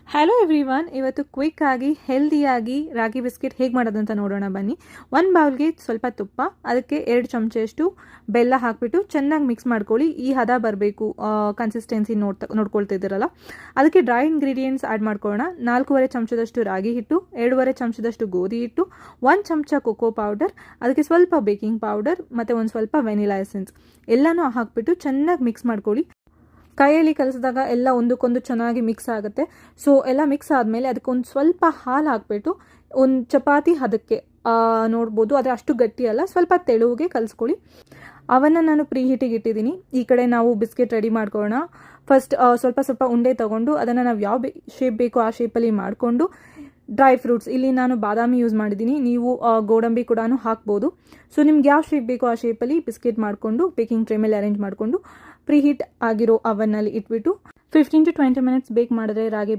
Hello everyone, ಇವತ್ತು quick ಆಗಿ ಹೆಲ್ದಿಯಾಗಿ ರಾಗಿ biscuit ಹೇಗೆ ಮಾಡೋದಂತ ನೋಡೋಣ ಬನ್ನಿ. ಒಂದು ಬೌಲ್ಗೆ ಸ್ವಲ್ಪ ತುಪ್ಪ, ಅದಕ್ಕೆ 2 ಚಮಚಷ್ಟು ಬೆಲ್ಲ ಹಾಕಿಬಿಟ್ಟು ಚೆನ್ನಾಗಿ ಮಿಕ್ಸ್ ಮಾಡ್ಕೊಳ್ಳಿ. ಈ ಹದ ಬರಬೇಕು, ಕನ್ಸಿಸ್ಟೆನ್ಸಿ ನೋಡ್ಕೊಳ್ತಿದ್ದೀರಲ್ಲ. ಅದಕ್ಕೆ ಡ್ರೈ ಇಂಗ್ರೀಡಿಯೆಂಟ್ಸ್ ಆ್ಯಡ್ ಮಾಡ್ಕೊಳ್ಳೋಣ. 4.5 ಚಮಚದಷ್ಟು ರಾಗಿ ಹಿಟ್ಟು, 2.5 ಚಮಚದಷ್ಟು ಗೋಧಿ ಹಿಟ್ಟು, 1 ಚಮಚ ಕೊಕೋ ಪೌಡರ್, ಅದಕ್ಕೆ ಸ್ವಲ್ಪ ಬೇಕಿಂಗ್ ಪೌಡರ್ ಮತ್ತು ಒಂದು ಸ್ವಲ್ಪ ವೆನಿಲಾ ಎಸೆನ್ಸ್ ಎಲ್ಲನೂ ಹಾಕಿಬಿಟ್ಟು ಚೆನ್ನಾಗಿ ಮಿಕ್ಸ್ ಮಾಡ್ಕೊಳ್ಳಿ. ಕೈಯಲ್ಲಿ ಕಲಿಸಿದಾಗ ಎಲ್ಲ ಒಂದಕ್ಕೊಂದು ಚೆನ್ನಾಗಿ ಮಿಕ್ಸ್ ಆಗುತ್ತೆ. ಸೊ ಎಲ್ಲ ಮಿಕ್ಸ್ ಆದಮೇಲೆ ಅದಕ್ಕೊಂದು ಸ್ವಲ್ಪ ಹಾಲು ಹಾಕ್ಬಿಟ್ಟು ಒಂದು ಚಪಾತಿ ಹದಕ್ಕೆ ನೋಡ್ಬೋದು, ಆದರೆ ಅಷ್ಟು ಗಟ್ಟಿ ಅಲ್ಲ, ಸ್ವಲ್ಪ ತೆಳುವಿಗೆ ಕಲಿಸ್ಕೊಳ್ಳಿ. ಅವನ್ನು ನಾನು ಪ್ರೀ ಹೀಟಿಗೆ ಇಟ್ಟಿದ್ದೀನಿ. ಈ ಕಡೆ ನಾವು ಬಿಸ್ಕೆಟ್ ರೆಡಿ ಮಾಡ್ಕೊಳ್ಳೋಣ. ಫಸ್ಟ್ ಸ್ವಲ್ಪ ಸ್ವಲ್ಪ ಉಂಡೆ ತೊಗೊಂಡು ಅದನ್ನು ನಾವು ಯಾವ ಶೇಪ್ ಬೇಕೋ ಆ ಶೇಪಲ್ಲಿ ಮಾಡಿಕೊಂಡು ಡ್ರೈ ಫ್ರೂಟ್ಸ್, ಇಲ್ಲಿ ನಾನು ಬಾದಾಮಿ ಯೂಸ್ ಮಾಡಿದ್ದೀನಿ, ನೀವು ಗೋಡಂಬಿ ಕೂಡ ಹಾಕ್ಬೋದು. ಸೊ ನಿಮ್ಗೆ ಯಾವ ಶೇಪ್ ಬೇಕೋ ಆ ಶೇಪಲ್ಲಿ ಬಿಸ್ಕೆಟ್ ಮಾಡಿಕೊಂಡು ಬೇಕಿಂಗ್ ಟ್ರೇ ಮೇಲೆ ಅರೇಂಜ್ ಮಾಡಿಕೊಂಡು ಪ್ರೀ ಹೀಟ್ ಆಗಿರೋ ಅವನ್ನಲ್ಲಿ ಇಟ್ಬಿಟ್ಟು 15 to 20 ಮಿನಿಟ್ಸ್ ಬೇಕ್ ಮಾಡಿದ್ರೆ ರಾಗಿ